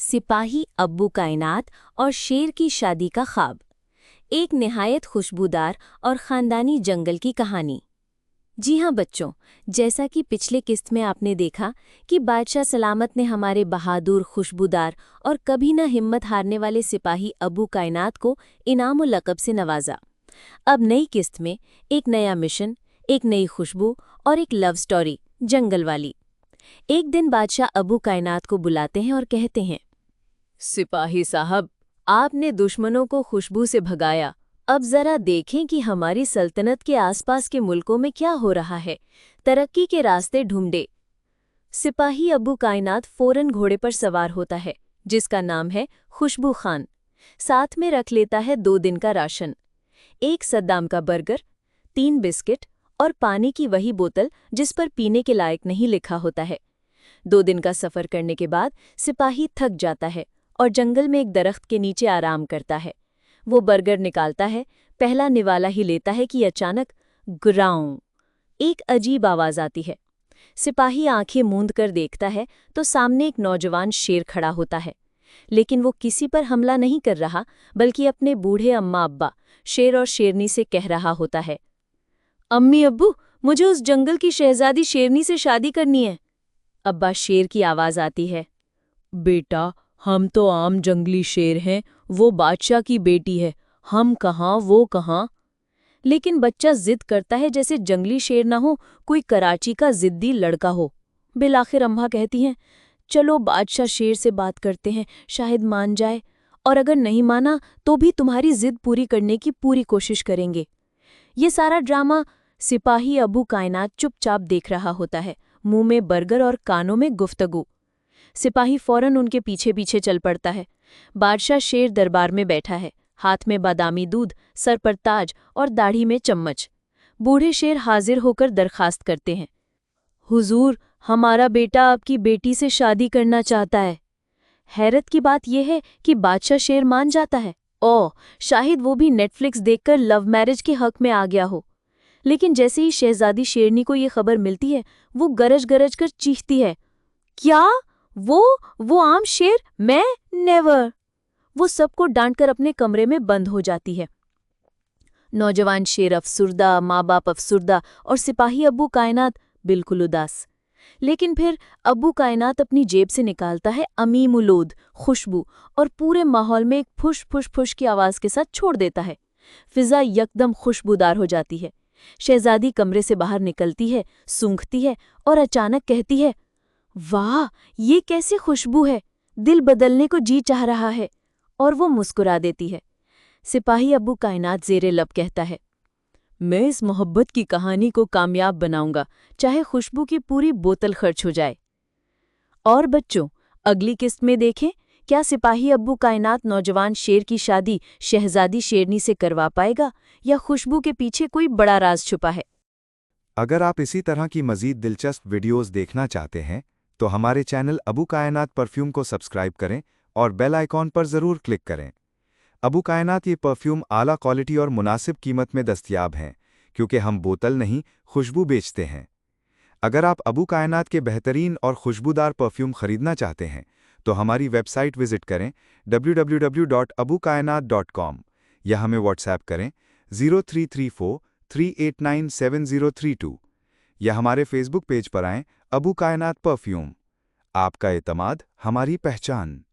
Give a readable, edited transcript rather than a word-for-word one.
सिपाही अब्बू कायनात और शेर की शादी का ख्वाब। एक निहायत खुशबूदार और ख़ानदानी जंगल की कहानी। जी हाँ बच्चों, जैसा कि पिछले किस्त में आपने देखा कि बादशाह सलामत ने हमारे बहादुर, खुशबूदार और कभी न हिम्मत हारने वाले सिपाही अब्बू कायनात को इनाम और लक़ब से नवाजा। अब नई किस्त में एक नया मिशन, एक नई खुशबू और एक लव स्टोरी जंगल वाली। एक दिन बादशाह अब्बू कायनात को बुलाते हैं और कहते हैं, सिपाही साहब, आपने दुश्मनों को खुशबू से भगाया। अब जरा देखें कि हमारी सल्तनत के आसपास के मुल्कों में क्या हो रहा है। तरक्की के रास्ते ढूंढे। सिपाही अब्बू कायनात फौरन घोड़े पर सवार होता है, जिसका नाम है खुशबू खान। साथ में रख लेता है 2 दिन का राशन, 1 सद्दाम का बर्गर, 3 बिस्किट और पानी की वही बोतल जिस पर पीने के लायक नहीं लिखा होता है। 2 दिन का सफ़र करने के बाद सिपाही थक जाता है और जंगल में एक दरख्त के नीचे आराम करता है। वो बर्गर निकालता है, पहला निवाला ही लेता है कि अचानक गुराऊं एक अजीब आवाज़ आती है। सिपाही आंखें मूंद कर देखता है तो सामने एक नौजवान शेर खड़ा होता है, लेकिन वो किसी पर हमला नहीं कर रहा, बल्कि अपने बूढ़े अम्मा अब्बा, शेर और शेरनी से कह रहा होता है, अम्मी अब्बू, मुझे उस जंगल की शहजादी शेरनी से शादी करनी है। अब्बा शेर की आवाज़ आती है, बेटा, हम तो आम जंगली शेर हैं, वो बादशाह की बेटी है, हम कहाँ वो कहाँ। लेकिन बच्चा जिद करता है जैसे जंगली शेर ना हो, कोई कराची का जिद्दी लड़का हो। बिलाखिर अम्मा कहती हैं, चलो बादशाह शेर से बात करते हैं, शायद मान जाए, और अगर नहीं माना तो भी तुम्हारी जिद पूरी करने की पूरी कोशिश करेंगे। ये सारा ड्रामा सिपाही अब्बू कायनात चुपचाप देख रहा होता है, मुंह में बर्गर और कानों में गुफ्तगू। सिपाही फौरन उनके पीछे पीछे चल पड़ता है। बादशाह शेर दरबार में बैठा है, हाथ में बादामी दूध, सर पर ताज और दाढ़ी में चम्मच। बूढ़े शेर हाजिर होकर दरखास्त करते हैं, हुजूर, हमारा बेटा आपकी बेटी से शादी करना चाहता है। हैरत की बात यह है कि बादशाह शेर मान जाता है। ओह, शायद वो भी नेटफ्लिक्स देखकर लव मैरिज के हक में आ गया हो। लेकिन जैसे ही शहजादी शेरनी को ये खबर मिलती है, वो गरज गरज कर चीखती है, क्या वो आम शेर? मैं नेवर। वो सबको डांटकर अपने कमरे में बंद हो जाती है। नौजवान शेर अफसुर्दा, माँ बाप अफसुर्दा और सिपाही अब्बू कायनात बिल्कुल उदास। लेकिन फिर अब्बू कायनात अपनी जेब से निकालता है अमीमुलोद, खुशबू, और पूरे माहौल में एक फुश फुश फुश की आवाज़ के साथ छोड़ देता है। फिजा यकदम खुशबूदार हो जाती है। शहजादी कमरे से बाहर निकलती है, सूंघती है और अचानक कहती है, वाह, ये कैसी खुशबू है, दिल बदलने को जी चाह रहा है, और वो मुस्कुरा देती है। सिपाही अब्बू कायनात ज़ेरे लब कहता है, मैं इस मोहब्बत की कहानी को कामयाब बनाऊंगा, चाहे खुशबू की पूरी बोतल खर्च हो जाए। और बच्चों, अगली किस्त में देखें, क्या सिपाही अब्बू कायनात नौजवान शेर की शादी शहजादी शेरनी से करवा पाएगा, या खुशबू के पीछे कोई बड़ा राज छुपा है। अगर आप इसी तरह की मज़ीद दिलचस्प वीडियोस देखना चाहते हैं तो हमारे चैनल अबू कायनात परफ्यूम को सब्सक्राइब करें और बेल आइकॉन पर ज़रूर क्लिक करें। अबू कायनात ये परफ्यूम आला क्वालिटी और मुनासिब कीमत में दस्तयाब हैं, क्योंकि हम बोतल नहीं, खुशबू बेचते हैं। अगर आप अबू कायनात के बेहतरीन और खुशबूदार परफ्यूम खरीदना चाहते हैं तो हमारी वेबसाइट विजिट करें www.abukainat.com, या हमें व्हाट्सएप करें 0334389732, या हमारे फेसबुक पेज पर आएं अबू कायनात परफ्यूम। आपका एतमाद हमारी पहचान।